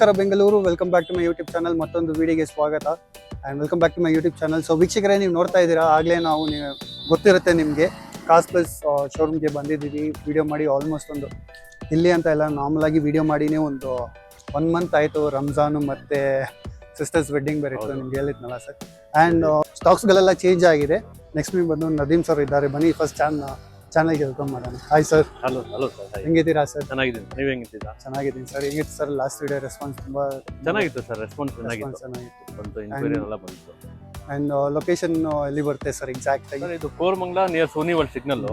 ನಮಸ್ಕಾರ Bengaluru, welcome back to my YouTube channel. ಮತ್ತೊಂದು ವಿಡಿಯೋಗೆ ಸ್ವಾಗತ and welcome back to my YouTube channel. So ವೀಕ್ಷಕರೇ, ನೀವು ನೋಡ್ತಾ ಇದ್ದೀರಾ, ಆಗಲೇ ನಾವು ಗೊತ್ತಿರುತ್ತೆ ನಿಮಗೆ ಕಾಸ್ ಪ್ಲಸ್ ಶೋರೂಮ್ಗೆ ಬಂದಿದ್ದೀವಿ. ವಿಡಿಯೋ ಮಾಡಿ ಆಲ್ಮೋಸ್ಟ್ ಒಂದು ಇಲ್ಲಿ ಅಂತ ಎಲ್ಲ ನಾರ್ಮಲ್ ಆಗಿ ವಿಡಿಯೋ ಮಾಡಿನೇ ಒಂದು 1 ಮಂತ್ ಆಯಿತು. ರಂಜಾನು ಮತ್ತು ಸಿಸ್ಟರ್ಸ್ ವೆಡ್ಡಿಂಗ್ ಬೇರೆ ಇತ್ತು, ನಿಮ್ಗೆ ಹೇಳಿದ್ನಲ್ಲ ಸರ್. ಆ್ಯಂಡ್ ಸ್ಟಾಕ್ಸ್ಗಳೆಲ್ಲ ಚೇಂಜ್ ಆಗಿದೆ. ನೆಕ್ಸ್ಟ್ ನೀವು ಬಂದು ನದೀಮ್ ಸರ್ ಇದ್ದಾರೆ, ಬನ್ನಿ ಫಸ್ಟ್ ಚಾನಲ್ಗೆ ವೆಲ್ಕಮ್ ಮಾಡೋಣ. Hi sir. ಹಲೋ ಸರ್, ಹೆಂಗಿದ್ದೀರಾ ಸರ್? ಚೆನ್ನಾಗಿದ್ದೀನಿ, ನೀವು ಹೆಂಗಿದ್ದೀರಾ? ಚೆನ್ನಾಗಿದ್ದೀನಿ ಸರ್. ಹೆಂಗಿತ್ತು ಸರ್ ಲಾಸ್ಟ್ ವಿಡಿಯೋ ರೆಸ್ಪಾನ್ಸ್? ತುಂಬಾ ಚೆನ್ನಾಗಿತ್ತು ಸರ್, ರೆಸ್ಪಾನ್ಸ್ ಚೆನ್ನಾಗಿತ್ತು. ಬಂತು, ಇನ್ಕ್ವೈರಿ ಎಲ್ಲ ಬಂತು. ಆ್ಯಂಡ್ ಲೊಕೇಶನ್ ಎಲ್ಲಿ ಬರುತ್ತೆ ಸರ್ ಎಕ್ಸಾಕ್ಟ್ ಆಗಿ? ಸರ್, ಇದು Koramangala near Sony World signal,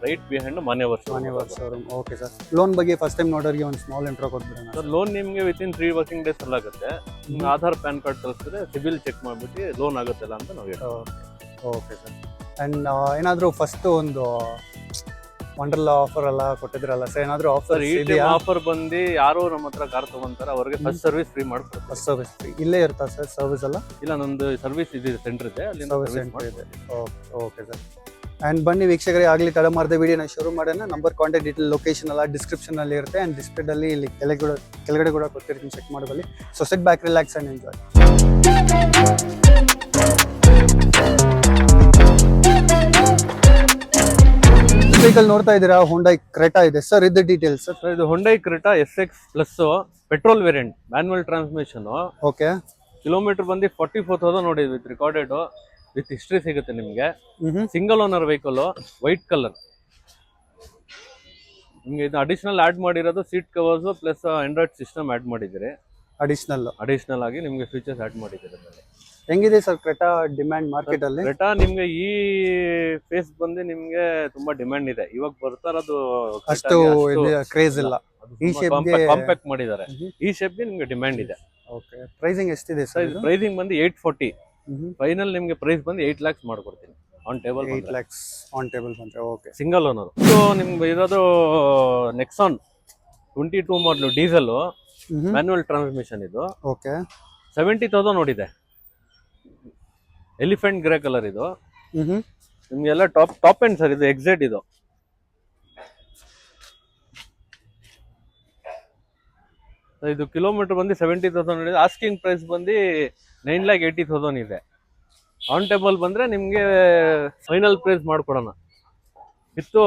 right behind Manyavar showroom. Okay sir. Loan ಬಗ್ಗೆ ಫಸ್ಟ್ ಟೈಮ್ ನೋಡೋರಿಗೆ ಒಂದು ಸ್ಮಾಲ್ ಇಂಟ್ರೋ ಕೊಟ್ಬಿಡೋಣ ಸರ್. ಲೋನ್ ನಿಮಗೆ ವಿತಿನ್ 3 ವರ್ಕಿಂಗ್ ಡೇಸ್ ಎಲ್ಲ ಆಗುತ್ತೆ. ನಿಮ್ಗೆ ಆಧಾರ್ ಪ್ಯಾನ್ ಕಾರ್ಡ್ ಕಳಿಸಿದ್ರೆ ಸಿಬಿಲ್ ಚೆಕ್ ಮಾಡಿಬಿಟ್ಟು ಲೋನ್ ಆಗುತ್ತಲ್ಲ ಅಂತ ನಾವು ಹೇಳ್ತೀವಿ. Okay sir. ಆ್ಯಂಡ್ ಏನಾದರೂ ಫಸ್ಟ್ ಒಂದು ವಂಡರ್ಲಾ ಆಫರ್ ಎಲ್ಲ ಕೊಟ್ಟಿದ್ರಲ್ಲ ಸರ್, ಏನಾದರೂ ಆಫರ್? ಈ ಆಫರ್ ಬಂದು ಯಾರು ನಮ್ಮ ಹತ್ರ ಕಾರ್ ತಗೊಂತಾರೆ ಅವ್ರಿಗೆ ಫಸ್ಟ್ ಸರ್ವಿಸ್ ಫ್ರೀ ಮಾಡ್ಕೊಡ್ತಾರೆ. ಫಸ್ಟ್ ಸರ್ವಿಸ್ ಫ್ರೀ ಇಲ್ಲೇ ಇರ್ತಾ ಸರ್ ಸರ್ವಿಸ್ ಎಲ್ಲ? ಇಲ್ಲ, ನಂದು ಸರ್ವಿಸ್ ಇದೆ, ಸೆಂಟರ್ ಇದೆ, ಅಲ್ಲಿ ಸರ್ವಿಸ್ ಸೆಂಟರ್ ಇದೆ. Okay sir. ಆ್ಯಂಡ್ ಬನ್ನಿ ವೀಕ್ಷಕರೇ, ಆಗಲಿ ತಡ ಮಾಡದೆ ವಿಡಿಯೋನ ಶುರು ಮಾಡೋಣ. ನಂಬರ್, ಕಾಂಟ್ಯಾಕ್ಟ್ ಡೀಟೇಲ್, ಲೊಕೇಶನ್ ಎಲ್ಲ ಡಿಸ್ಕ್ರಿಪ್ಷನಲ್ಲಿ ಇರುತ್ತೆ. ಆ್ಯಂಡ್ ಡಿಸ್ಪ್ಲೇದಲ್ಲಿ ಇಲ್ಲಿ ಕೆಳಗಡೆ ಕೂಡ ಕೊಟ್ಟಿರ್ತೀನಿ, ಚೆಕ್ ಮಾಡಬಲ್ಲಿ. So set back, relax and enjoy. Vehicle ನೋಡ್ತಾ ಇದ್ದೀರಾ, ಹುಂಡೈ ಕ್ರೆಟಾ ಇದೆ ಸರ್. ಇದು ಡೀಟೇಲ್ಸ್ ಸರ್. ಇದು Hyundai Creta SX plus petrol variant, manual transmission. Okay. Kilometre ಬಂದು 44,000 ನೋಡಿದ್ವಿ, ವಿತ್ ರೆಕಾರ್ಡೆಡ್, ವಿತ್ ಹಿಸ್ಟ್ರಿ ಸಿಗುತ್ತೆ ನಿಮಗೆ. Single owner vehicle, white colour. ನಿಮ್ಗೆ ಇದು ಅಡಿಷನಲ್ ಆಡ್ ಮಾಡಿರೋದು seat covers plus Android system add ಮಾಡಿದ್ದೀರಿ. ಅಡಿಷನಲ್ ಆಗಿ ನಿಮ್ಗೆ ಫೀಚರ್ಸ್ ಆಡ್ ಮಾಡಿದ್ದೀರಿ. ಹೆಂಗಿದೆ ಸರ್ ಕ್ರೆಟಾ ಡಿಮ್ಯಾಂಡ್ ಮಾರ್ಕೆಟ್ ಅಲ್ಲಿ? ಕ್ರೆಟಾ ನಿಮ್ಗೆ ಈ ಫೇಸ್ ಬಂದು ನಿಮ್ಗೆ ತುಂಬಾ ಡಿಮ್ಯಾಂಡ್ ಇದೆ. ಇವಾಗ ಬರ್ತಾ ಇರೋದು ಅಷ್ಟು ಕ್ರೇಜ್ ಇಲ್ಲ. ಈ ಶೇಪ್ ಕಾಂಪ್ಯಾಕ್ಟ್ ಮಾಡಿದ್ದಾರೆ. ಈ ಶೇಪ್ ಗೆ ನಿಮ್ಗೆ ಡಿಮ್ಯಾಂಡ್ ಇದೆ. ಓಕೆ. ಪ್ರೈಸಿಂಗ್ ಎಷ್ಟಿದೆ ಸರ್? ಪ್ರೈಸಿಂಗ್ ಬಂದು 840. ಫೈನಲ್ ನಿಮ್ಗೆ ಪ್ರೈಸ್ ಬಂದು 8 lakhs ಮಾಡ್ಕೊಡ್ತೀನಿ on table. 8 lakhs on table ಬಂದ್ರೆ. ಓಕೆ. Single owner. ಇದು ನಿಮ್ಗೆ ಇರೋದು ನೆಕ್ಸಾನ್ 22 ಮಾಡಲು ಡೀಸೆಲ್ ಮ್ಯಾನ್ಯುವಲ್ ಟ್ರಾನ್ಸ್ಮಿಷನ್. ಇದು ಓಕೆ. 70,000 ನೋಡಿದೆ. ಎಲಿಫೆಂಟ್ ಗ್ರೇ ಕಲರ್ ಇದು. ನಿಮ್ಗೆಲ್ಲ ಟಾಪ್ ಎಂಡ್ ಸರ್. ಇದು ಎಕ್ಸೈಟ್. ಇದು ಇದು ಕಿಲೋಮೀಟರ್ ಬಂದು 70,000 ಇದೆ. ಆಸ್ಕಿಂಗ್ ಪ್ರೈಸ್ ಬಂದು 9,80,000 ಇದೆ. ಆನ್ ಟೇಬಲ್ ಬಂದ್ರೆ ನಿಮ್ಗೆ ಫೈನಲ್ ಪ್ರೈಸ್ ಮಾಡ್ಕೊಡೋಣ. With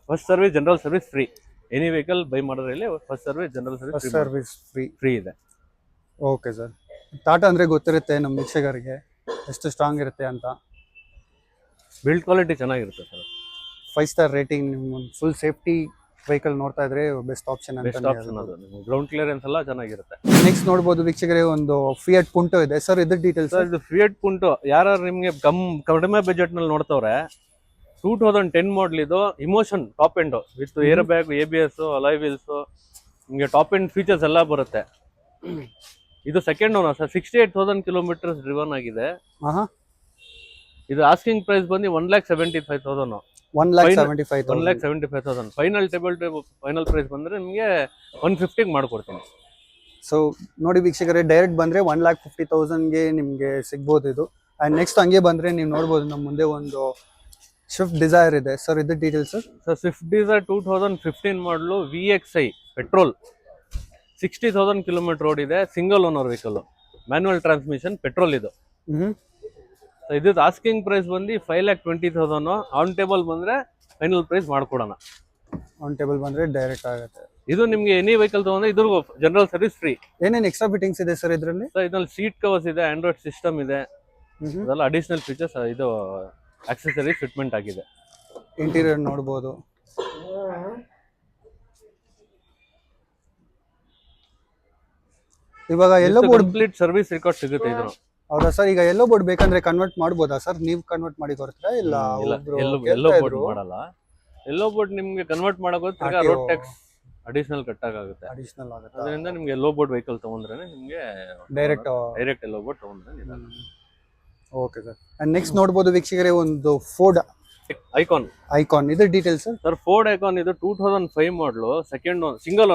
first service, general service free. Any vehicle buy ಮಾಡೋದ್ರಲ್ಲಿ first service, general service free ಇದೆ. Okay sir. ಟಾಟಾ ಅಂದ್ರೆ ಗೊತ್ತಿರುತ್ತೆ ನಮ್ಮ ವೀಕ್ಷಕರಿಗೆ ಎಷ್ಟು ಸ್ಟ್ರಾಂಗ್ ಇರುತ್ತೆ ಅಂತ. ಬಿಲ್ಡ್ ಕ್ವಾಲಿಟಿ ಚೆನ್ನಾಗಿರುತ್ತೆ ಸರ್. 5 star rating. ನಿಮ್ಮ ಫುಲ್ ಸೇಫ್ಟಿ ವೆಹಿಕಲ್ ನೋಡ್ತಾ ಇದ್ರೆ ಬೆಸ್ಟ್ ಆಪ್ಷನ್ ಅಂತ. ಗ್ರೌಂಡ್ ಕ್ಲಿಯರೆನ್ಸ್ ಎಲ್ಲ ಚೆನ್ನಾಗಿರುತ್ತೆ. ನೆಕ್ಸ್ಟ್ ನೋಡಬಹುದು ವೀಕ್ಷಕರೇ, ಒಂದು ಫಿಯಟ್ ಪುಂಟೋ ಇದೆ ಸರ್. ಇದ್ರ ಡೀಟೇಲ್ಸ್? ಇದು ಫಿಯಟ್ ಪುಂಟೋ ಯಾರು ನಿಮ್ಗೆ ಕಡಿಮೆ ಬಜೆಟ್ ನಲ್ಲಿ ನೋಡ್ತವ್ರೆ, 2010 ಮಾಡಲ್. ಇದು emotion top end with air bag, ABS, alloy wheels, ನಿಮ್ಗೆ ಟಾಪ್ ಎಂಡ್ ಫೀಚರ್ಸ್ ಎಲ್ಲ ಬರುತ್ತೆ. ಇದು second owner sir. 68,000 kilometres driven ಆಗಿದೆ. ಇದು ಆಸ್ಕಿಂಗ್ ಪ್ರೈಸ್ ಬಂದು 1,75,000. 1,75,000 ಫೈನಲ್ ಫೈನಲ್ ಪ್ರೈಸ್ ಬಂದ್ರೆ ನಿಮಗೆ 150 ಮಾಡ್ಕೊಡ್ತೀನಿ. ಸೊ ನೋಡಿ ವೀಕ್ಷಕರೇ, ಡೈರೆಕ್ಟ್ ಬಂದ್ರೆ 1,50,000ಗೆ ನಿಮ್ಗೆ ಸಿಗ್ಬೋದು ಇದು. ಅಂಡ್ ನೆಕ್ಸ್ಟ್ ಹಂಗೆ ಬಂದ್ರೆ ನೀವು ನೋಡ್ಬೋದು, ನಮ್ಮ ಮುಂದೆ ಒಂದು ಸ್ವಿಫ್ಟ್ ಡಿಸೈರ್ ಇದೆ ಸರ್. ಇದು ಡೀಟೇಲ್ಸ್ ಸರ್. ಸ್ವಿಫ್ಟ್ ಡಿಸೈರ್ 2015 ಮಾಡಲು VXI ಪೆಟ್ರೋಲ್, 60,000 ಕಿಲೋಮೀಟರ್ ಓಡಿದೆ. Single owner vehicle, manual transmission, petrol. ಇದು ಇದು ಆಸ್ಕಿಂಗ್ ಪ್ರೈಸ್ ಬಂದು 5,20,000. ಆನ್ ಟೇಬಲ್ ಬಂದ್ರೆ ಫೈನಲ್ ಪ್ರೈಸ್ ಮಾಡ್ಕೊಡೋಣ. ಆನ್ ಟೇಬಲ್ ಬಂದ್ರೆ ಡೈರೆಕ್ಟ್ ಆಗುತ್ತೆ. ಇದು ನಿಮ್ಗೆ ಎನಿ ವೆಹಿಕಲ್ ತಗೊಂಡ್ರೆ ಇದ್ರ ಜನರಲ್ ಸರ್ವಿಸ್ ಫ್ರೀ. ಏನೇನು ಎಕ್ಸ್ಟ್ರಾ ಫಿಟ್ಟಿಂಗ್ಸ್ ಇದೆ ಸರ್ ಇದರಲ್ಲಿ? ಇದ್ರಲ್ಲಿ ಸೀಟ್ ಕವರ್ಸ್ ಇದೆ, ಆಂಡ್ರಾಯ್ಡ್ ಸಿಸ್ಟಮ್ ಇದೆ, ಇದೆಲ್ಲ ಅಡಿಷನಲ್ ಫೀಚರ್ಸ್. ಇದು ಆಕ್ಸೆಸರಿ ಫಿಟ್ಮೆಂಟ್ ಆಗಿದೆ. ಇಂಟೀರಿಯರ್ ನೋಡ್ಬೋದು. ಇವಾಗ ಎಲ್ಲೋ ಬೋರ್ಡ್ ಕಂಪ್ಲೀಟ್ ಸರ್ವಿಸ್ ರೆಕಾರ್ಡ್ ಸಿಗುತ್ತೆ ಇದ್ರ. ಹೌದಾ ಸರ್? ಈಗ ಎಲ್ಲೋ ಬೋರ್ಡ್ ಬೇಕಂದ್ರೆ ಕನ್ವರ್ಟ್ ಮಾಡ್ಬೋದಾ ಸರ್? ನೀವು ಕನ್ವರ್ಟ್ ಮಾಡಿ ಕೊಡ್ತೀರಾ? ಇಲ್ಲ, ಎಲ್ಲೋ ಬೋರ್ಡ್ ಮಾಡಲ್ಲ. ಎಲ್ಲೋ ಬೋರ್ಡ್ ನಿಮ್ಗೆ ಕನ್ವರ್ಟ್ ಮಾಡೋಕೆ ರೋಡ್ ಟ್ಯಾಕ್ಸ್ ಅಡಿಷನಲ್ ಕಟ್ಟಾಗುತ್ತೆ. ಅದರಿಂದ ನಿಮ್ಗೆ ಎಲ್ಲೋ ಬೋರ್ಡ್ ವೆಹಿಕಲ್ ತಗೊಂಡ್ರೆ ನಿಮ್ಗೆ ಡೈರೆಕ್ಟ್ ಎಲ್ಲೋ ಬೋರ್ಡ್ ತಗೊಂಡ್ರೆ. Okay sir. ಅಂಡ್ ನೆಕ್ಸ್ಟ್ ನೋಡಬಹುದು ವೀಕ್ಷಕರೇ, ಒಂದು ಫೋರ್ಡ್ ಐಕಾನ್. ಇದು ಡೀಟೇಲ್ಸ್ ಸರ್. ಫೋರ್ಡ್ ಐಕಾನ್ ಇದು 2005 ಮಾಡಲು, ಸಿಂಗಲ್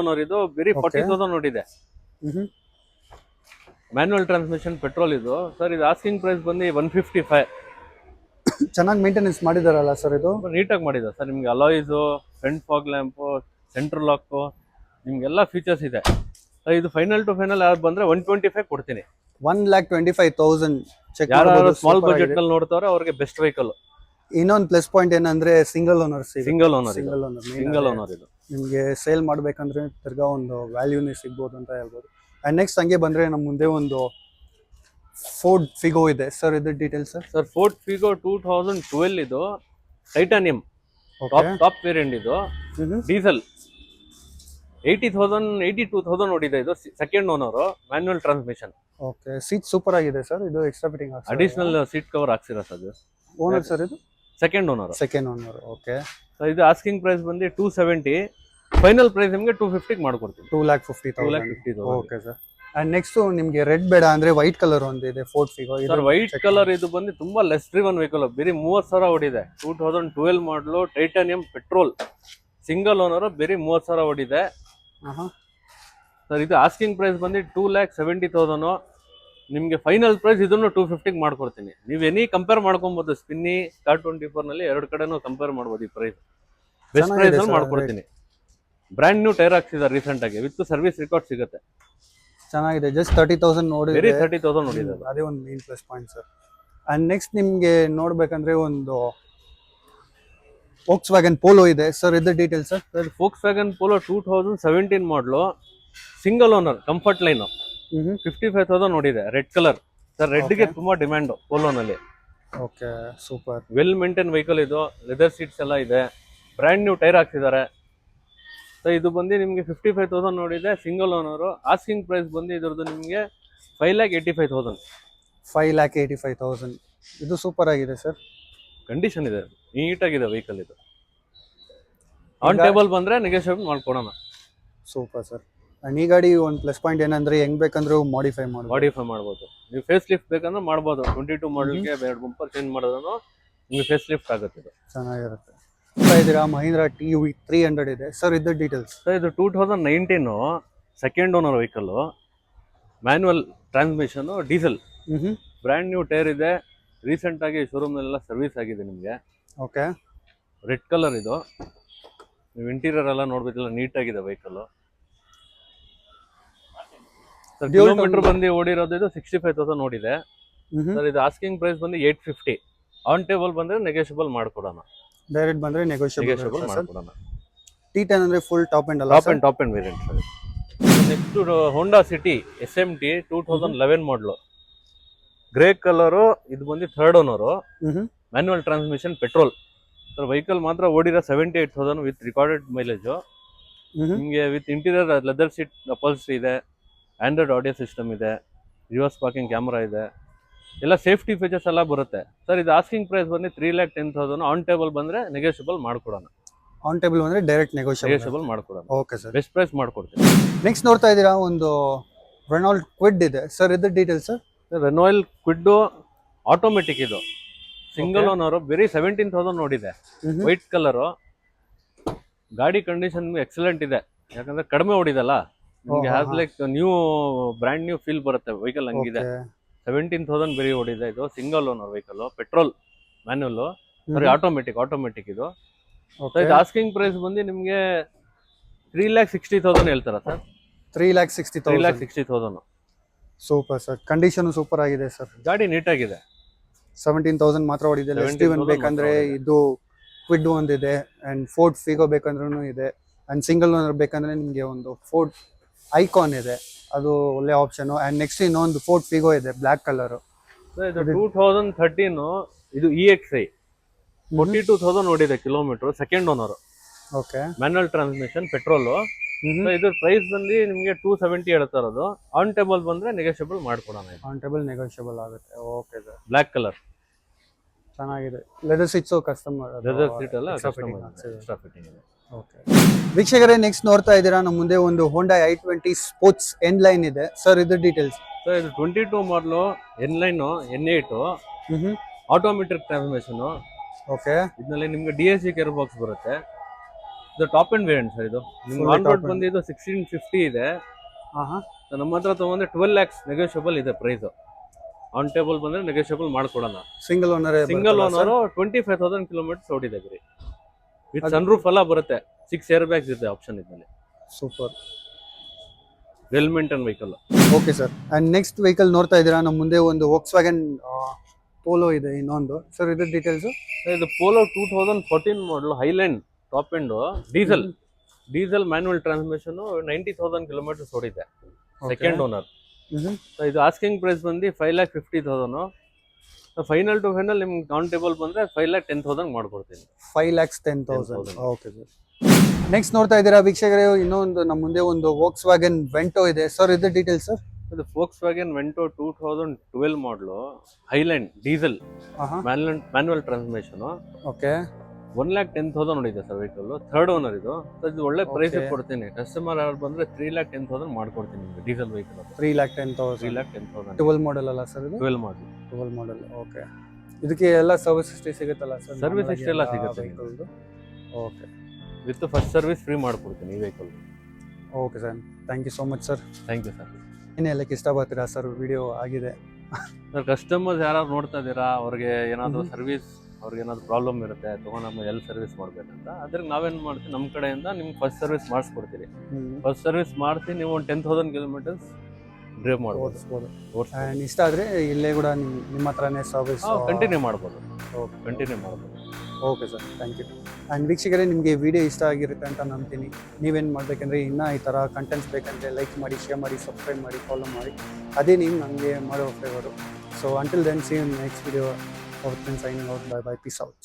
ಓನರ್. ಇದು ಬರೀ 40,000 ನೋಡಿದೆ. Manual transmission, petrol. ಇದು ಸರ್. ಇದು ಆಸ್ಕಿಂಗ್ ಪ್ರೈಸ್ ಬಂದು 155. ಚೆನ್ನಾಗಿ ಮೇಂಟೆನೆನ್ಸ್ ಮಾಡಿದಾರಲ್ಲ ಸರ್? ಇದು ನೀಟಾಗಿ ಮಾಡಿದ್ದಾರೆ ಸರ್. ನಿಮ್ಗೆ alloys, front fog lamp, central lock, ನಿಮ್ಗೆಲ್ಲ ಫೀಚರ್ಸ್ ಇದೆ. ಇದು ಫೈನಲ್ ಟು ಫೈನಲ್ ಯಾರು ಬಂದ್ರೆ 125 ಕೊಡ್ತೀನಿ. 1,25,000 ಚೆಕ್ ಯಾರು ಮಾಡ್ಬೋದು. ಸ್ಮಾಲ್ ಬಜೆಟ್ ನಲ್ಲಿ ನೋಡ್ತಾವ್ರೆ ಅವ್ರಿಗೆ ಬೆಸ್ಟ್ ವೆಹಿಕಲ್. ಇನ್ನೊಂದು ಪ್ಲಸ್ ಪಾಯಿಂಟ್ ಏನಂದ್ರೆ single owner single owner single owner ಇದು ನಿಮ್ಗೆ ಸೇಲ್ ಮಾಡ್ಬೇಕಂದ್ರೆ ತಿರ್ಗಾ ಒಂದು ವ್ಯಾಲ್ಯೂನೇ ಸಿಗ್ಬೋದು ಅಂತ ಹೇಳ್ಬೋದು. ಅಂಡ್ ನೆಕ್ಸ್ಟ್ ಹಂಗೆ ಬಂದ್ರೆ ನಮ್ಮ ಮುಂದೆ ಒಂದು ಫೋರ್ಡ್ ಫಿಗೋ ಇದೆ ಸರ್. ಇದು ಡೀಟೇಲ್ಸ್ ಸರ್. ಫೋರ್ಡ್ ಫಿಗೋ 2012 ಇದು ಟೈಟಾನಿಯಂ ಟಾಪ್ ವೇರಿಯಂಟ್ ಇದು. ಡೀಸೆಲ್ 82,000 ನೋಡಿದೆ. ಇದು second owner, manual transmission. Okay, seat super ಆಗಿದೆ ಸರ್. ಇದು extra fitting additional seat cover ಹಾಕ್ಸಿರೋ ಸರ್. ಓನರ್ ಸರ್ ಇದು ಸೆಕೆಂಡ್ ಓನರ್. ಓಕೆ, ಇದು ಆಸ್ಕಿಂಗ್ ಪ್ರೈಸ್ ಬಂದು 270. ಫೈನಲ್ ಪ್ರೈಸ್ ನಿಮಗೆ 250 ಮಾಡ್ಕೊಡ್ತೀನಿ. 2,50,000. Okay sir. ಅಂಡ್ ನೆಕ್ಸ್ಟ್ ನಿಮ್ಗೆ ರೆಡ್ ಬೇಡ ಅಂದ್ರೆ ವೈಟ್ ಕಲರ್ ಒಂದಿದೆ Ford Figo. Sir white colour ಇದು ಬಂದು ತುಂಬಾ ಲೆಸ್ ಡ್ರಿವನ್ ವೆಹಿಕಲ್. ಬರೀ 30,000 ಓಡಿದೆ. 2012 ಮಾಡಲು ಟೈಟಾನಿಯಂ ಪೆಟ್ರೋಲ್, ಸಿಂಗಲ್ ಓನರ್, ಬರೀ 30,000 ಓಡಿದೆ ಸರ್. ಇದು ಆಸ್ಕಿಂಗ್ ಪ್ರೈಸ್ ಬಂದು 2,70,000. ನಿಮ್ಗೆ ಫೈನಲ್ ಪ್ರೈಸ್ ಇದನ್ನು 250 ಮಾಡ್ಕೊಡ್ತೀನಿ. ನೀವು ಎನಿ ಕಂಪೇರ್ ಮಾಡ್ಕೊಬಹುದು. ಸ್ಪಿನ್ನಿ ಸ್ಟಾರ್ 24 ನಲ್ಲಿ ಎರಡು ಕಡೆನೂ ಕಂಪೇರ್ ಮಾಡ್ಬೋದು. ಈ ಪ್ರೈಸ್ ಬೆಸ್ಟ್ ಪ್ರೈಸ್ ಅಲ್ಲಿ ಮಾಡ್ಕೊಡ್ತೀನಿ. ಬ್ರ್ಯಾಂಡ್ ನ್ಯೂ ಟೈರ್ ಹಾಕ್ಸಿದ್ದಾರೆ ರೀಸೆಂಟ್ ಆಗಿ, ವಿತ್ ಸರ್ವಿಸ್ ರೆಕಾರ್ಡ್ ಸಿಗುತ್ತೆ. ಚೆನ್ನಾಗಿದೆ. ಜಸ್ಟ್ 30,000 ಬರೀ 30,000 ನೋಡಿದೆ. ಅದೇ ಒಂದು main plus point sir. And next ನಿಮ್ಗೆ ನೋಡ್ಬೇಕಂದ್ರೆ ಒಂದು ವೋಕ್ಸ್ ವ್ಯಾಗನ್ ಪೋಲೋ ಇದೆ ಸರ್. ಇದು details sir. Volks wagon polo 2017 ಮಾಡಲು, ಸಿಂಗಲ್ ಓನರ್, ಕಂಫರ್ಟ್ ಲೈನ್, 55,000 ನೋಡಿದೆ. Red colour sir. ರೆಡ್ ಗೆ ತುಂಬಾ ಡಿಮ್ಯಾಂಡ್ ಪೋಲೋನಲ್ಲಿ. Okay, super. Well maintain vehicle ಇದು. ಲೆದರ್ ಸೀಟ್ಸ್ ಎಲ್ಲ ಇದೆ. ಬ್ರ್ಯಾಂಡ್ ನ್ಯೂ ಟೈರ್ ಹಾಕ್ಸಿದ್ದಾರೆ. ಸೊ ಇದು ಬಂದು ನಿಮಗೆ 55,000 ನೋಡಿದೆ. Single owner. ಆಸ್ಕಿಂಗ್ ಪ್ರೈಸ್ ಬಂದು ಇದ್ರದ್ದು ನಿಮಗೆ 5,85,000. 5,85,000. ಇದು ಸೂಪರ್ ಆಗಿದೆ ಸರ್. ಕಂಡೀಷನ್ ಇದೆ, ನೀಟಾಗಿದೆ ವೆಹಿಕಲ್ ಇದು. ಆನ್ ಟೇಬಲ್ ಬಂದ್ರೆ ನೆಗೋಷಿಯೇಟ್ ಮಾಡ್ಕೊಡೋಣ. Super sir. ಅಂಡ್ ಈ ಗಾಡಿ ಒಂದು ಪ್ಲಸ್ ಪಾಯಿಂಟ್ ಏನಂದ್ರೆ ಹೆಂಗ್ ಬೇಕಂದ್ರೆ ಮಾಡಿಫೈ ಮಾಡ್ಬೋದು. ನೀವು ಫೇಸ್ ಲಿಫ್ಟ್ ಬೇಕಂದ್ರೆ ಮಾಡ್ಬೋದು. 22 ಮಾಡಲ್ಗೆ ಎರಡು ಬಂಪರ್ ಚೇಂಜ್ ಮಾಡಿದ್ರು ನಿಮಗೆ ಫೇಸ್ ಲಿಫ್ಟ್ ಆಗುತ್ತೆ. ಇದು ಚೆನ್ನಾಗಿರುತ್ತೆ. ಇದೀರಾ ಮಹೀಂದ್ರಾ TUV 300 ಇದೆ ಸರ್. ಇದು ಡೀಟೇಲ್ಸ್ ಸರ್. ಇದು 2019 second owner vehicle, manual transmission, diesel, brand new tyre ಇದೆ. ರೀಸೆಂಟ್ ಆಗಿ ಶೋರೂಮ್ ನಲ್ಲೆಲ್ಲ ಸರ್ವಿಸ್ ಆಗಿದೆ ನಿಮಗೆ. ಓಕೆ, ರೆಡ್ ಕಲರ್ ಇದು. ನೀವು ಇಂಟೀರಿಯರ್ ಎಲ್ಲ ನೋಡ್ಬೇಕಲ್ಲ, ನೀಟ್ ಆಗಿದೆ ವೆಹಿಕಲ್. ಕಿಲೋಮೀಟರ್ ಬಂದು ಓಡಿರೋದು ಇದು 65,000 ನೋಡಿದೆ ಸರ್. ಇದು ಆಸ್ಕಿಂಗ್ ಪ್ರೈಸ್ ಬಂದು 850. ಆನ್ ಟೇಬಲ್ ಬಂದ್ರೆ ನೆಗೋಷಿಯಬಲ್ ಮಾಡ್ಕೊಡೋಣ. ಡೈರೆಕ್ಟ್ ಬಂದ್ರೆ ನೆಗೋಷಿಯಬಲ್ ಮಾಡ್ಕೊಡೋಣ. T10 ಅಂದ್ರೆ ಫುಲ್ ಟಾಪ್ ಅಂಡ್ ಅಲ್ಲ, top end variant sir. Next Honda City SMT 2011 ಮಾಡಲು, ಗ್ರೇ ಕಲರು. ಇದು ಬಂದು third owner, manual transmission, petrol sir. Vehicle ಮಾತ್ರ ಓಡಿರೋ 78,000 ವಿತ್ ರಿಕಾರ್ಡೆಡ್ ಮೈಲೇಜ್. ನಿಮಗೆ ವಿತ್ ಇಂಟೀರಿಯರ್ ಲೆದರ್ ಸೀಟ್ ಅಪಲ್ಸ್ಟ್ರಿ ಇದೆ. ಆಂಡ್ರಾಯ್ಡ್ ಆಡಿಯೋ ಸಿಸ್ಟಮ್ ಇದೆ. Reverse parking camera ಇದೆ. ಎಲ್ಲ ಸೇಫ್ಟಿ ಫೀಚರ್ಸ್ ಎಲ್ಲ ಬರುತ್ತೆ ಸರ್. ಇದು ಆಸ್ಕಿಂಗ್ ಪ್ರೈಸ್ ಬಂದು 3,10,000. ಆನ್ ಟೇಬಲ್ ಬಂದ್ರೆ ನೆಗೋಷಿಯಬಲ್ ಮಾಡ್ಕೊಡೋಣ. ಆನ್ ಟೇಬಲ್ ಬಂದ್ರೆ ಡೈರೆಕ್ಟ್ ನೆಗೋಷಿಯಬಲ್ ಮಾಡ್ಕೊಡೋಣ. ಓಕೆ ಸರ್, ಬೆಸ್ಟ್ ಪ್ರೈಸ್ ಮಾಡ್ಕೊಡ್ತೀನಿ. ನೆಕ್ಸ್ಟ್ ನೋಡ್ತಾ ಇದ್ದೀರಾ ಒಂದು ರೆನಾಲ್ಟ್ ಕ್ವಿಡ್ ಇದೆ ಸರ್. ಇದು details sir. Renault Kwid automatic ಇದು, ಸಿಂಗಲ್ ಓನರ್, ಬರೀ 17,000 ನೋಡಿದೆ. White colour. ಗಾಡಿ ಕಂಡೀಷನ್ ಎಕ್ಸಲೆಂಟ್ ಇದೆ, ಯಾಕಂದ್ರೆ ಕಡಿಮೆ ಓಡಿದಲ್ಲ. ನಿಮ್ಗೆ has like new, brand new feel ಬರುತ್ತೆ ವೆಹಿಕಲ್. ಹಂಗಿದೆ. 17,000 ಬರೀ ಓಡಿದೆ. ಇದು single owner vehicle, petrol, manual, sorry automatic ಇದು. ಇದು ಆಸ್ಕಿಂಗ್ ಪ್ರೈಸ್ ಬಂದು ನಿಮ್ಗೆ 3,60,000 ಹೇಳ್ತಾರ sir. 3,60,000. Super sir. Condition super ಆಗಿದೆ ಸರ್. ಗಾಡಿ ನೀಟಾಗಿದೆ. 17,000 ಮಾತ್ರ ಓಡಿದೆ. ಲೆಸ್ ಬೇಕಂದ್ರೆ ಇದು ಕ್ವಿಡ್ ಒಂದಿದೆ. ಅಂಡ್ ಫೋರ್ಡ್ ಫಿಗೋ ಬೇಕಂದ್ರೂ ಇದೆ. ಅಂಡ್ ಸಿಂಗಲ್ ಓನರ್ ಬೇಕಂದ್ರೆ ನಿಮಗೆ ಒಂದು ಫೋರ್ಡ್ ಐಕಾನ್ ಇದೆ, ಅದು ಒಳ್ಳೆ ಆಪ್ಷನ್. ಅಂಡ್ ನೆಕ್ಸ್ಟ್ ಇನ್ನೊಂದು ಫೋರ್ಡ್ ಫಿಗೋ ಇದೆ, ಬ್ಲಾಕ್ ಕಲರ್. ಇದು 2013 ಇದು EXI 42,000 ನೋಡಿದೆ kilometre. Second owner. Okay, manual transmission, petrol. ಇದ್ರ ಪ್ರೈಸ್ ಬಂದು ನಿಮಗೆ 270 ಹೇಳ್ತಾ ಇರೋದು. ಆನ್ ಟೇಬಲ್ ಬಂದ್ರೆ ನೆಗೋಷಿಯಬಲ್ ಮಾಡ್ಕೊಡೋಣ. ಆನ್ ಟೇಬಲ್ ನೆಗೋಷಿಯಬಲ್ ಆಗುತ್ತೆ. Okay sir. ಬ್ಲಾಕ್ ಕಲರ್ ಚೆನ್ನಾಗಿದೆ. Leather seats customer, leather seat ಎಲ್ಲ ಎಕ್ಸ್ಟ್ರಾ ಫಿಟ್ಟಿಂಗ್ ಇದೆ. ಓಕೆ ವೀಕ್ಷಕರೇ, ನೆಕ್ಸ್ಟ್ ನೋಡ್ತಾ ಇದ್ದೀರಾ ನಮ್ಮ ಮುಂದೆ ಒಂದು ಹೋಂಡಾ i20 ಸ್ಪೋರ್ಟ್ಸ್ ಎನ್ ಲೈನ್ ಇದೆ ಸರ್. ಇದು ಡೀಟೇಲ್ಸ್ ಸರ್. ಇದು 22 ಮಾಡಲು, N9 N8, automatic transmission. Okay, ಇದರಲ್ಲಿ ನಿಮ್ಗೆ DSG ಗೇರ್ ಬಾಕ್ಸ್ ಬರುತ್ತೆ. ಇದು ಟಾಪ್ ಅಂಡ್ ವೇರಿಯಂಟ್ ಸರ್. ಇದು ನಿಮ್ಗೆ ಆನ್ ರೋಡ್ ಬಂದು ಇದು 1650 ಇದೆ. ನಮ್ಮ ಹತ್ರ ತಗೊಂಡ್ರೆ 12 lakhs ನೆಗೋಷಿಯಬಲ್ ಇದೆ ಪ್ರೈಸ್. ಆನ್ ಟೇಬಲ್ ಬಂದ್ರೆ ನೆಗೋಷಿಯಬಲ್ ಮಾಡ್ಕೊಡೋಣ. ಸಿಂಗಲ್ ಓನರ್ 25,000 ಕಿಲೋಮೀಟರ್ಸ್ ಓಡಿದೆ ಬರೀ. ವಿತ್ ಸನ್ ರೂಫ್ ಎಲ್ಲ ಬರುತ್ತೆ. 6 ಏರ್ ಬ್ಯಾಗ್ಸ್ ಇದೆ ಆಪ್ಷನ್ ಇದ್ರಲ್ಲಿ. Super. Well maintain vehicle. Okay sir. And next vehicle ನೋಡ್ತಾ ಇದ್ದೀರಾ, ನಮ್ಮ ಮುಂದೆ ಒಂದು ವೋಕ್ಸ್ವ್ಯಾಗನ್ ಪೋಲೋ ಇದೆ ಇನ್ನೊಂದು. ಸರ್ ಇದ್ರ ಡೀಟೇಲ್ಸು? ಇದು Polo 2014 model, highland top end, diesel manual transmission, 90,000 kilometres ಓಡಿದೆ. Second owner. ಇದು ಆಸ್ಕಿಂಗ್ ಪ್ರೈಸ್ ಬಂದು 5,50,000. ಫೈನಲ್ ಟು ಫೈನಲ್ ನಿಮ್ಗೆ ಕೌಂಟೇಬಲ್ ಬಂದ್ರೆ 5,10,000 ಮಾಡ್ಕೊಡ್ತೀನಿ. 5,10,000. Okay sir. ನೆಕ್ಸ್ಟ್ ನೋಡ್ತಾ ಇದ್ದೀರಾ ವೀಕ್ಷಕರೇ, ಇನ್ನೊಂದು ನಮ್ಮ ಮುಂದೆ ಒಂದು ವೋಕ್ಸ್ವ್ಯಾಗನ್ ವೆಂಟೋ ಇದೆ. ಸರ್ ಇದ್ರ ಡೀಟೇಲ್ಸ್ ಸರ್? ಇದು Volkswagen Vento 2012 ಮಾಡಲು, highland diesel manual transmission. Okay. 1,10,000 ನೋಡಿದೆ ಸರ್ ವೆಹಿಕಲ್. ಥರ್ಡ್ ಓನರ್ ಇದು. ಇದು ಒಳ್ಳೆ ಪ್ರೈಸ್ ಕೊಡ್ತೀನಿ. ಕಸ್ಟಮರ್ ಯಾರು ಬಂದ್ರೆ 3,10,000 ಮಾಡ್ಕೊಡ್ತೀನಿ ನಿಮಗೆ. Diesel vehicle 3,10,000. 3,10,000. 12 ಮಾಡೆಲ್ ಅಲ್ಲ ಸರ್ ಇದು? 12 ಮಾಡಲ್. 12 ಮಾಡೆಲ್. ಓಕೆ. ಇದಕ್ಕೆ ಎಲ್ಲ ಸರ್ವಿಸ್ ಹಿಸ್ಟ್ರಿ ಸಿಗುತ್ತಲ್ಲ ಸರ್? ಸರ್ವಿಸ್ ಹಿಸ್ಟ್ರಿ ಎಲ್ಲ ಸಿಗುತ್ತೆ. Okay. With first service free ಮಾಡ್ಕೊಡ್ತೀನಿ ಈ vehicle. Okay sir, thank you so much sir. Thank you sir. ಏನೇ ಹೇಳಕ್ಕೆ ಇಷ್ಟಪಡ್ತೀರಾ ಸರ್? ವಿಡಿಯೋ ಆಗಿದೆ ಸರ್. ಕಸ್ಟಮರ್ಸ್ ಯಾರು ನೋಡ್ತಾ ಇದ್ದೀರಾ, ಅವ್ರಿಗೆ ಏನಾದರೂ ಸರ್ವಿಸ್, ಅವ್ರಿಗೆ ಏನಾದ್ರು ಪ್ರಾಬ್ಲಮ್ ಇರುತ್ತೆ, ನಮ್ಮ ಎಲ್ಲಿ ಸರ್ವಿಸ್ ಮಾಡ್ಬೇಕಂತ, ಅದ್ರಿಗೆ ನಾವೇನು ಮಾಡ್ತೀವಿ, ನಮ್ಮ ಕಡೆಯಿಂದ ನಿಮ್ಗೆ ಫಸ್ಟ್ ಸರ್ವಿಸ್ ಮಾಡಿಸ್ಕೊಡ್ತೀವಿ. ಫಸ್ಟ್ ಸರ್ವಿಸ್ ಮಾಡಿಸಿ ನೀವು ಒಂದು 10,000 ಕಿಲೋಮೀಟರ್ಸ್ ಡ್ರೈವ್ ಮಾಡ್ಬೋದು. ಆ್ಯಂಡ್ ಇಷ್ಟ ಆದರೆ ಇಲ್ಲೇ ಕೂಡ ನಿಮ್ಮ ಹತ್ರನೇ ಸರ್ವಿಸ್ ಕಂಟಿನ್ಯೂ ಮಾಡ್ಬೋದು. ಕಂಟಿನ್ಯೂ ಮಾಡ್ಬೋದು. Okay sir, thank you. And ವೀಕ್ಷಕರೇ, ನಿಮಗೆ ವಿಡಿಯೋ ಇಷ್ಟ ಆಗಿರುತ್ತೆ ಅಂತ ನಂಬ್ತೀನಿ. ನೀವೇನು ಮಾಡಬೇಕಂದ್ರೆ, ಇನ್ನೂ ಈ ಥರ ಕಂಟೆಂಟ್ಸ್ ಬೇಕಂದರೆ ಲೈಕ್ ಮಾಡಿ, ಶೇರ್ ಮಾಡಿ, ಸಬ್ಸ್ಕ್ರೈಬ್ ಮಾಡಿ, ಫಾಲೋ ಮಾಡಿ. ಅದೇ ನೀವು ನನಗೆ ಮಾಡೋ favour. So until then, see you next video. Signing out. Bye bye. Peace out.